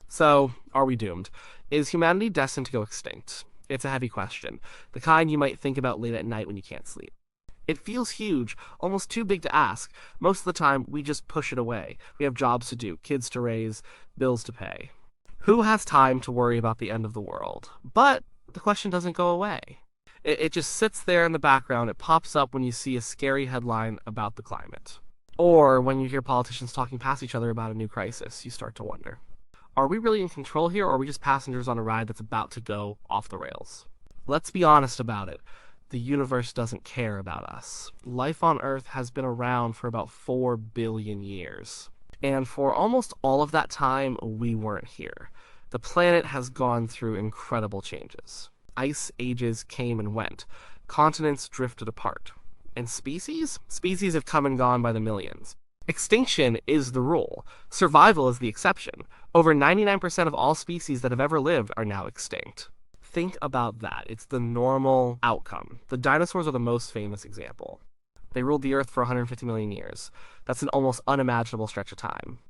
So, are we doomed? Is humanity destined to go extinct? It's a heavy question, the kind you might think about late at night when you can't sleep. It feels huge, almost too big to ask. Most of the time, we just push it away. We have jobs to do, kids to raise, bills to pay. Who has time to worry about the end of the world? But the question doesn't go away. It just sits there in the background. It pops up when you see a scary headline about the climate. Or when you hear politicians talking past each other about a new crisis, you start to wonder. Are we really in control here, or are we just passengers on a ride that's about to go off the rails? Let's be honest about it. The universe doesn't care about us. Life on Earth has been around for about 4 billion years. And for almost all of that time, we weren't here. The planet has gone through incredible changes. Ice ages came and went. Continents drifted apart. And species? Species have come and gone by the millions. Extinction is the rule. Survival is the exception. Over 99% of all species that have ever lived are now extinct. Think about that. It's the normal outcome. The dinosaurs are the most famous example. They ruled the Earth for 150 million years. That's an almost unimaginable stretch of time.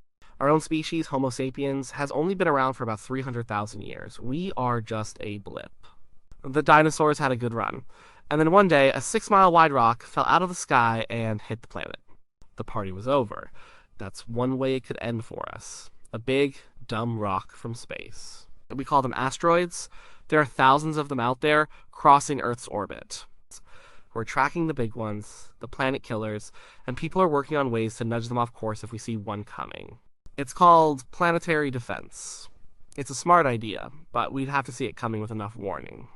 Our own species, Homo sapiens, has only been around for about 300,000 years. We are just a blip. The dinosaurs had a good run. And then one day, a 6-mile wide rock fell out of the sky and hit the planet. The party was over. That's one way it could end for us. A big, dumb rock from space. We call them asteroids. There are thousands of them out there crossing Earth's orbit. We're tracking the big ones, the planet killers, and people are working on ways to nudge them off course if we see one coming. It's called planetary defense. It's a smart idea, but we'd have to see it coming with enough warning.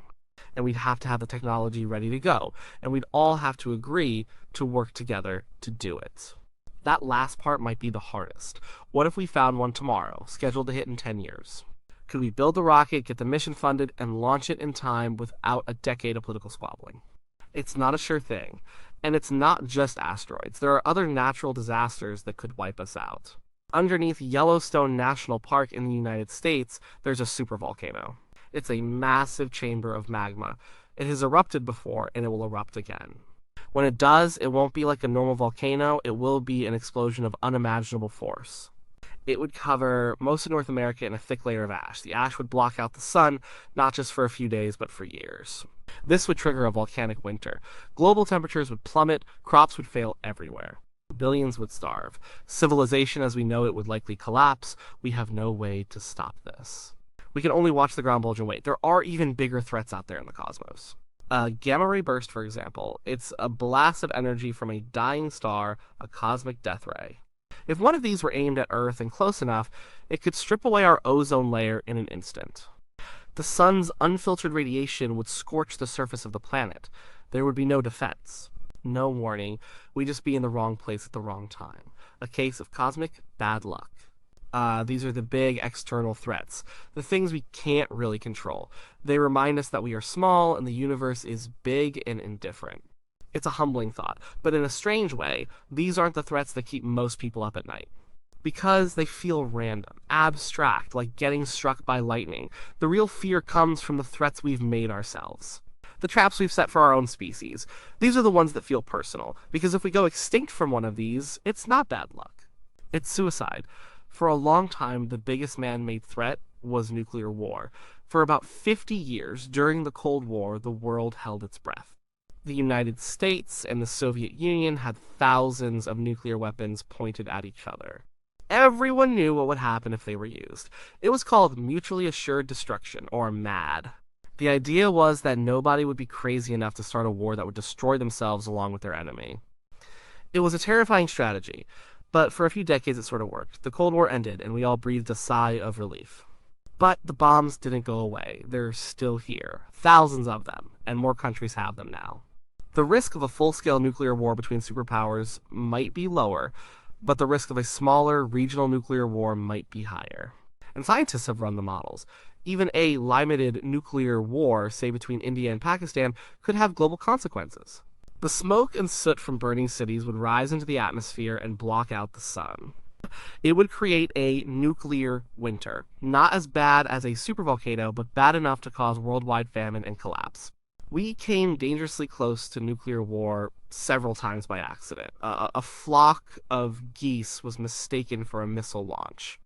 And we'd have to have the technology ready to go, and we'd all have to agree to work together to do it. That last part might be the hardest. What if we found one tomorrow, scheduled to hit in 10 years? Could we build the rocket, get the mission funded, and launch it in time without a decade of political squabbling? It's not a sure thing, and it's not just asteroids. There are other natural disasters that could wipe us out. Underneath Yellowstone National Park in the United States, there's a supervolcano. It's a massive chamber of magma. It has erupted before, and it will erupt again. When it does, it won't be like a normal volcano, it will be an explosion of unimaginable force. It would cover most of North America in a thick layer of ash. The ash would block out the sun, not just for a few days, but for years. This would trigger a volcanic winter. Global temperatures would plummet, crops would fail everywhere. Billions would starve. Civilization as we know it would likely collapse. We have no way to stop this. We can only watch the ground bulge and wait. There are even bigger threats out there in the cosmos. A gamma ray burst, for example, it's a blast of energy from a dying star, a cosmic death ray. If one of these were aimed at Earth and close enough, it could strip away our ozone layer in an instant. The sun's unfiltered radiation would scorch the surface of the planet. There would be no defense. No warning. We'd just be in the wrong place at the wrong time. A case of cosmic bad luck. These are the big external threats, the things we can't really control. They remind us that we are small and the universe is big and indifferent. It's a humbling thought, but in a strange way, these aren't the threats that keep most people up at night. Because they feel random, abstract, like getting struck by lightning. The real fear comes from the threats we've made ourselves. The traps we've set for our own species. These are the ones that feel personal, because if we go extinct from one of these, it's not bad luck. It's suicide. For a long time, the biggest man-made threat was nuclear war. For about 50 years, during the Cold War, the world held its breath. The United States and the Soviet Union had thousands of nuclear weapons pointed at each other. Everyone knew what would happen if they were used. It was called mutually assured destruction, or MAD. The idea was that nobody would be crazy enough to start a war that would destroy themselves along with their enemy. It was a terrifying strategy, but for a few decades it sort of worked. The Cold War ended, and we all breathed a sigh of relief. But the bombs didn't go away. They're still here. Thousands of them, and more countries have them now. The risk of a full-scale nuclear war between superpowers might be lower, but the risk of a smaller regional nuclear war might be higher. And scientists have run the models. Even a limited nuclear war, say between India and Pakistan, could have global consequences. The smoke and soot from burning cities would rise into the atmosphere and block out the sun. It would create a nuclear winter, not as bad as a supervolcano, but bad enough to cause worldwide famine and collapse. We came dangerously close to nuclear war several times by accident. A flock of geese was mistaken for a missile launch.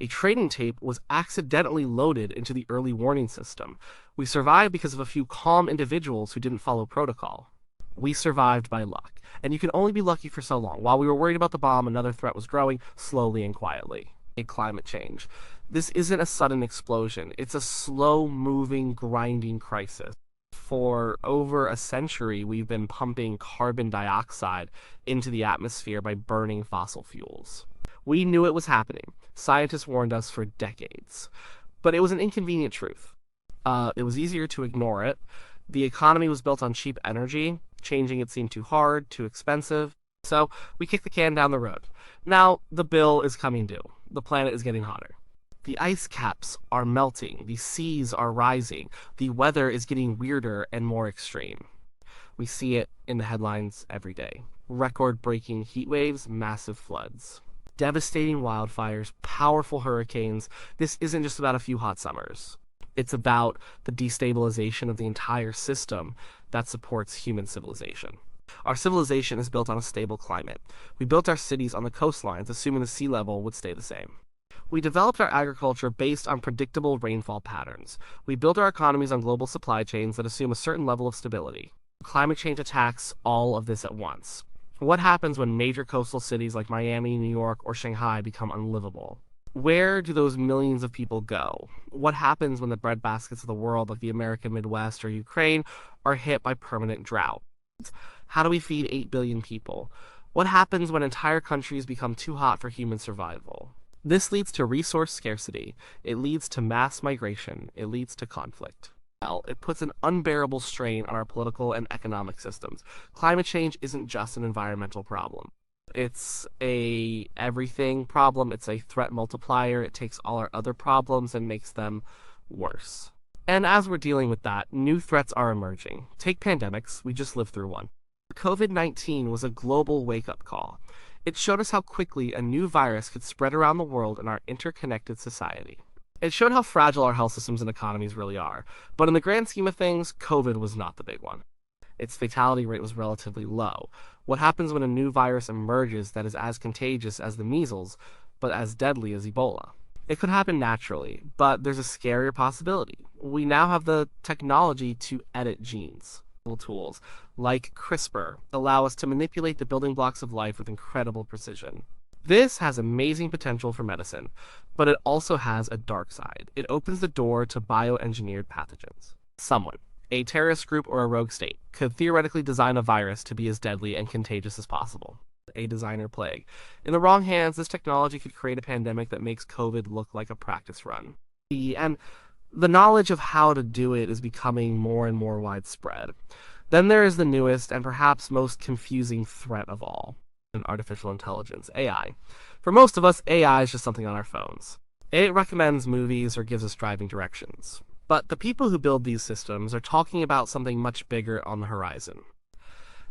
A training tape was accidentally loaded into the early warning system. We survived because of a few calm individuals who didn't follow protocol. We survived by luck, and you can only be lucky for so long. While we were worried about the bomb, another threat was growing, slowly and quietly. Climate change. This isn't a sudden explosion, it's a slow-moving, grinding crisis. For over a century, we've been pumping carbon dioxide into the atmosphere by burning fossil fuels. We knew it was happening. Scientists warned us for decades. But it was an inconvenient truth. It was easier to ignore it. The economy was built on cheap energy. Changing it seemed too hard, too expensive. So we kicked the can down the road. Now the bill is coming due. The planet is getting hotter. The ice caps are melting. The seas are rising. The weather is getting weirder and more extreme. We see it in the headlines every day. Record-breaking heat waves, massive floods, devastating wildfires, powerful hurricanes. This isn't just about a few hot summers. It's about the destabilization of the entire system that supports human civilization. Our civilization is built on a stable climate. We built our cities on the coastlines, assuming the sea level would stay the same. We developed our agriculture based on predictable rainfall patterns. We built our economies on global supply chains that assume a certain level of stability. Climate change attacks all of this at once. What happens when major coastal cities like Miami, New York, or Shanghai become unlivable? Where do those millions of people go? What happens when the breadbaskets of the world, like the American Midwest or Ukraine, are hit by permanent drought? How do we feed 8 billion people? What happens when entire countries become too hot for human survival? This leads to resource scarcity. It leads to mass migration. It leads to conflict. It puts an unbearable strain on our political and economic systems. Climate change isn't just an environmental problem. It's a everything problem. It's a threat multiplier. It takes all our other problems and makes them worse. And as we're dealing with that, new threats are emerging. Take pandemics. We just lived through one. COVID-19 was a global wake-up call. It showed us how quickly a new virus could spread around the world in our interconnected society. It showed how fragile our health systems and economies really are. But in the grand scheme of things, COVID was not the big one. Its fatality rate was relatively low. What happens when a new virus emerges that is as contagious as the measles, but as deadly as Ebola? It could happen naturally, but there's a scarier possibility. We now have the technology to edit genes. Tools like CRISPR allow us to manipulate the building blocks of life with incredible precision. This has amazing potential for medicine, but it also has a dark side. It opens the door to bioengineered pathogens. Someone, a terrorist group or a rogue state, could theoretically design a virus to be as deadly and contagious as possible. A designer plague. In the wrong hands, this technology could create a pandemic that makes COVID look like a practice run. And the knowledge of how to do it is becoming more and more widespread. Then there is the newest and perhaps most confusing threat of all, artificial intelligence, AI. For most of us, AI is just something on our phones. It recommends movies or gives us driving directions. But the people who build these systems are talking about something much bigger on the horizon.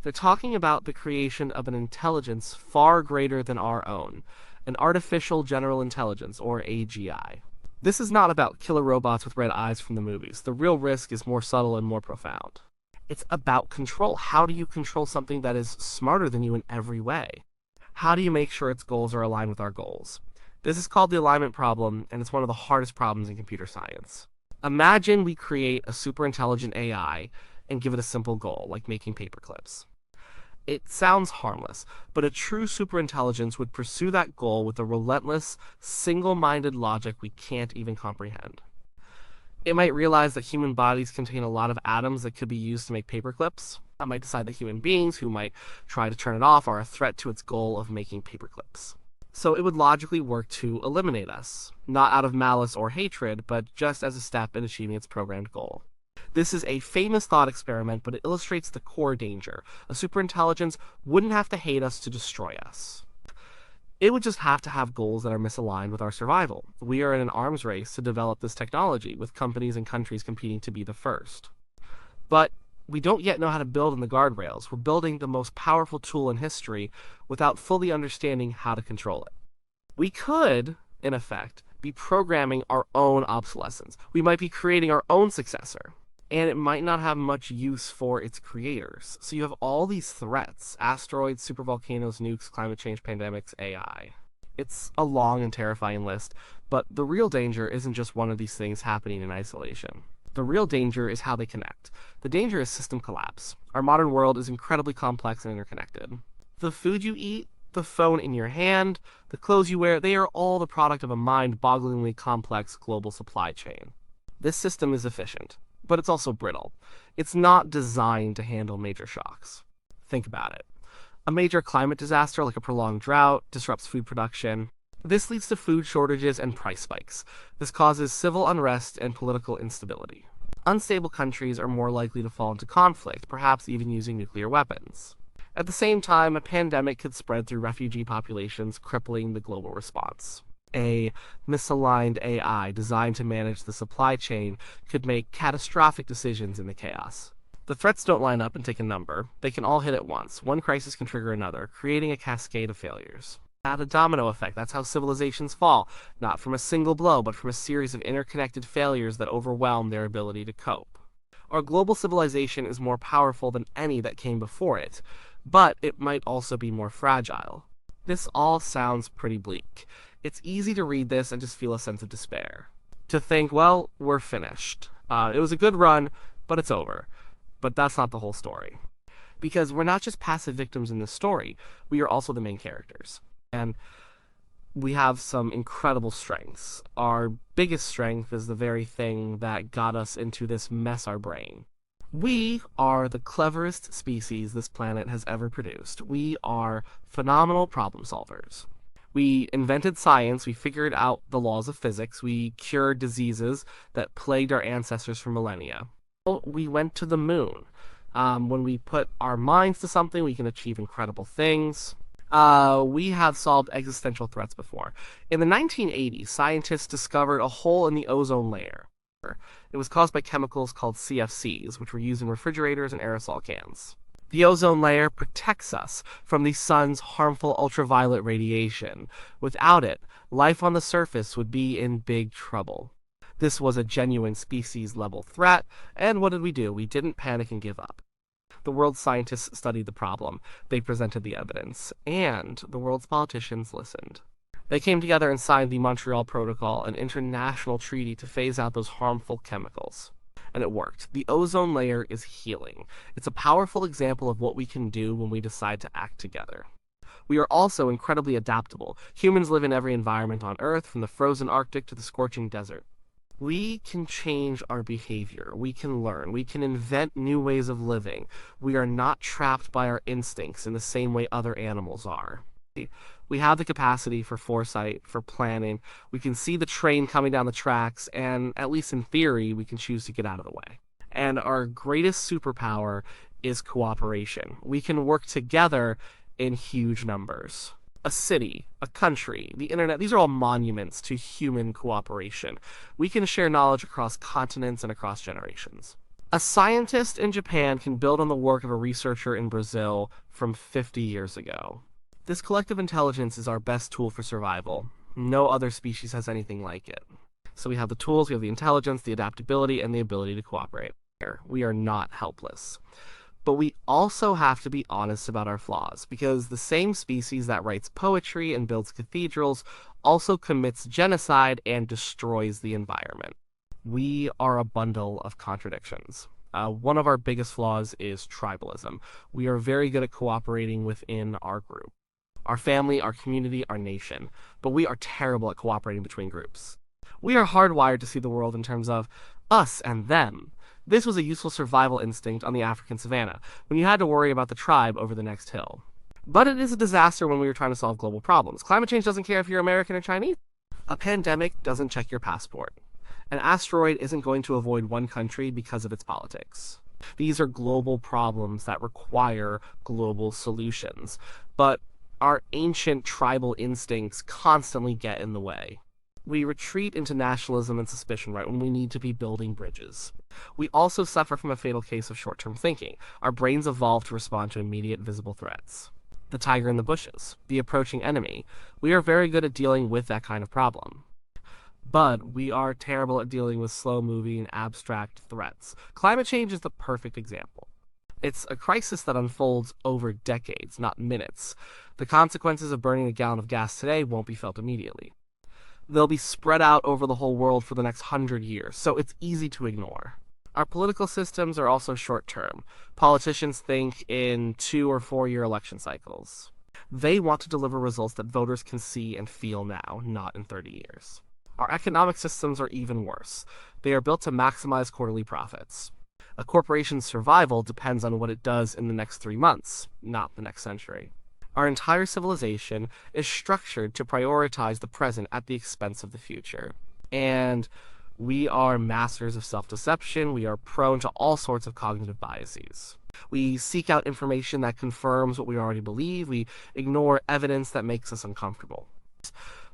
They're talking about the creation of an intelligence far greater than our own, an artificial general intelligence, or AGI. This is not about killer robots with red eyes from the movies. The real risk is more subtle and more profound. It's about control. How do you control something that is smarter than you in every way? How do you make sure its goals are aligned with our goals? This is called the alignment problem, and it's one of the hardest problems in computer science. Imagine we create a super intelligent AI and give it a simple goal, like making paperclips. It sounds harmless, but a true superintelligence would pursue that goal with a relentless, single-minded logic we can't even comprehend. It might realize that human bodies contain a lot of atoms that could be used to make paperclips. It might decide that human beings who might try to turn it off are a threat to its goal of making paperclips. So it would logically work to eliminate us, not out of malice or hatred, but just as a step in achieving its programmed goal. This is a famous thought experiment, but it illustrates the core danger. A superintelligence wouldn't have to hate us to destroy us. It would just have to have goals that are misaligned with our survival. We are in an arms race to develop this technology, with companies and countries competing to be the first. But we don't yet know how to build in the guardrails. We're building the most powerful tool in history without fully understanding how to control it. We could, in effect, be programming our own obsolescence. We might be creating our own successor. And it might not have much use for its creators. So you have all these threats: asteroids, supervolcanoes, nukes, climate change, pandemics, AI. It's a long and terrifying list, but the real danger isn't just one of these things happening in isolation. The real danger is how they connect. The danger is system collapse. Our modern world is incredibly complex and interconnected. The food you eat, the phone in your hand, the clothes you wear, they are all the product of a mind-bogglingly complex global supply chain. This system is efficient, but it's also brittle. It's not designed to handle major shocks. Think about it. A major climate disaster like a prolonged drought disrupts food production. This leads to food shortages and price spikes. This causes civil unrest and political instability. Unstable countries are more likely to fall into conflict, perhaps even using nuclear weapons. At the same time, a pandemic could spread through refugee populations, crippling the global response. A misaligned AI designed to manage the supply chain could make catastrophic decisions in the chaos. The threats don't line up and take a number. They can all hit at once. One crisis can trigger another, creating a cascade of failures. Add a domino effect. That's how civilizations fall, not from a single blow, but from a series of interconnected failures that overwhelm their ability to cope. Our global civilization is more powerful than any that came before it, but it might also be more fragile. This all sounds pretty bleak. It's easy to read this and just feel a sense of despair. To think, well, we're finished. It was a good run, but it's over. But that's not the whole story. Because we're not just passive victims in this story, we are also the main characters. And we have some incredible strengths. Our biggest strength is the very thing that got us into this mess our brain. We are the cleverest species this planet has ever produced. We are phenomenal problem solvers. We invented science, we figured out the laws of physics, we cured diseases that plagued our ancestors for millennia. We went to the moon. When we put our minds to something, we can achieve incredible things. We have solved existential threats before. In the 1980s, scientists discovered a hole in the ozone layer. It was caused by chemicals called CFCs, which were used in refrigerators and aerosol cans. The ozone layer protects us from the sun's harmful ultraviolet radiation. Without it, life on the surface would be in big trouble. This was a genuine species-level threat, and what did we do? We didn't panic and give up. The world's scientists studied the problem, they presented the evidence, and the world's politicians listened. They came together and signed the Montreal Protocol, an international treaty to phase out those harmful chemicals. And it worked. The ozone layer is healing. It's a powerful example of what we can do when we decide to act together. We are also incredibly adaptable. Humans live in every environment on Earth, from the frozen Arctic to the scorching desert. We can change our behavior. We can learn. We can invent new ways of living. We are not trapped by our instincts in the same way other animals are. We have the capacity for foresight, for planning. We can see the train coming down the tracks, and at least in theory, we can choose to get out of the way. And our greatest superpower is cooperation. We can work together in huge numbers. A city, a country, the internet, these are all monuments to human cooperation. We can share knowledge across continents and across generations. A scientist in Japan can build on the work of a researcher in Brazil from 50 years ago. This collective intelligence is our best tool for survival. No other species has anything like it. So we have the tools, we have the intelligence, the adaptability, and the ability to cooperate. We are not helpless. But we also have to be honest about our flaws, because the same species that writes poetry and builds cathedrals also commits genocide and destroys the environment. We are a bundle of contradictions. One of our biggest flaws is tribalism. We are very good at cooperating within our group, our family, our community, our nation, but we are terrible at cooperating between groups. We are hardwired to see the world in terms of us and them. This was a useful survival instinct on the African savanna, when you had to worry about the tribe over the next hill. But it is a disaster when we are trying to solve global problems. Climate change doesn't care if you're American or Chinese. A pandemic doesn't check your passport. An asteroid isn't going to avoid one country because of its politics. These are global problems that require global solutions. But our ancient tribal instincts constantly get in the way. We retreat into nationalism and suspicion right when we need to be building bridges. We also suffer from a fatal case of short-term thinking. Our brains evolve to respond to immediate visible threats. The tiger in the bushes, the approaching enemy. We are very good at dealing with that kind of problem. But we are terrible at dealing with slow-moving, abstract threats. Climate change is the perfect example. It's a crisis that unfolds over decades, not minutes. The consequences of burning a gallon of gas today won't be felt immediately. They'll be spread out over the whole world for the next 100 years, so it's easy to ignore. Our political systems are also short term. Politicians think in 2 or 4 year election cycles. They want to deliver results that voters can see and feel now, not in 30 years. Our economic systems are even worse. They are built to maximize quarterly profits. A corporation's survival depends on what it does in the next 3 months, not the next century. Our entire civilization is structured to prioritize the present at the expense of the future. And we are masters of self-deception. We are prone to all sorts of cognitive biases. We seek out information that confirms what we already believe. We ignore evidence that makes us uncomfortable.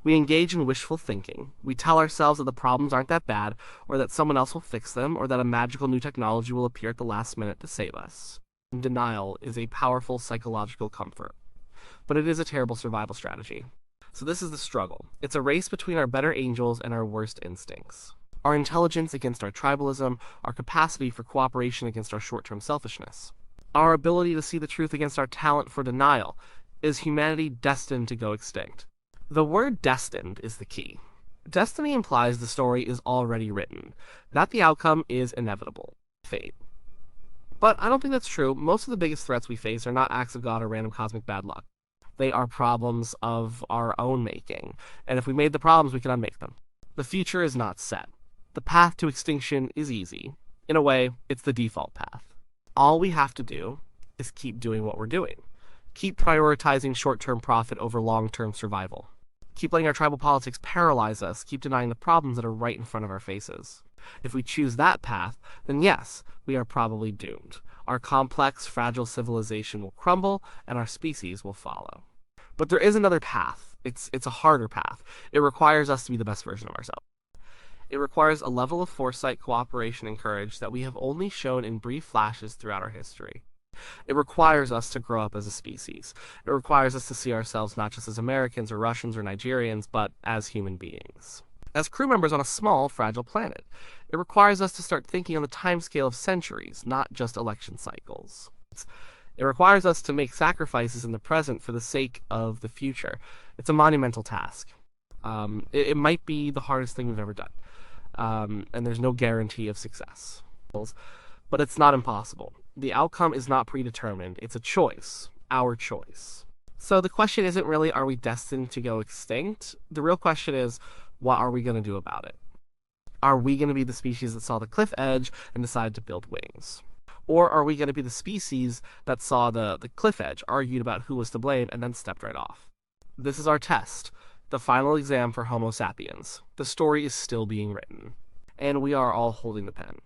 We engage in wishful thinking. We tell ourselves that the problems aren't that bad, or that someone else will fix them, or that a magical new technology will appear at the last minute to save us. Denial is a powerful psychological comfort, but it is a terrible survival strategy. So this is the struggle. It's a race between our better angels and our worst instincts. Our intelligence against our tribalism, our capacity for cooperation against our short-term selfishness. Our ability to see the truth against our talent for denial. Is humanity destined to go extinct? The word destined is the key. Destiny implies the story is already written, that the outcome is inevitable, fate. But I don't think that's true. Most of the biggest threats we face are not acts of God or random cosmic bad luck. They are problems of our own making, and if we made the problems, we can unmake them. The future is not set. The path to extinction is easy. In a way, it's the default path. All we have to do is keep doing what we're doing. Keep prioritizing short-term profit over long-term survival. Keep letting our tribal politics paralyze us. Keep denying the problems that are right in front of our faces. If we choose that path, then yes, we are probably doomed. Our complex, fragile civilization will crumble, and our species will follow. But there is another path. It's a harder path. It requires us to be the best version of ourselves. It requires a level of foresight, cooperation, and courage that we have only shown in brief flashes throughout our history. It requires us to grow up as a species. It requires us to see ourselves not just as Americans or Russians or Nigerians, but as human beings. As crew members on a small, fragile planet. It requires us to start thinking on the timescale of centuries, not just election cycles. It requires us to make sacrifices in the present for the sake of the future. It's a monumental task. It might be the hardest thing we've ever done. And there's no guarantee of success. But it's not impossible. The outcome is not predetermined. It's a choice. Our choice. So the question isn't really, are we destined to go extinct? The real question is, what are we going to do about it? Are we going to be the species that saw the cliff edge and decided to build wings? Or are we going to be the species that saw the cliff edge, argued about who was to blame, and then stepped right off? This is our test. The final exam for Homo sapiens. The story is still being written. And we are all holding the pen.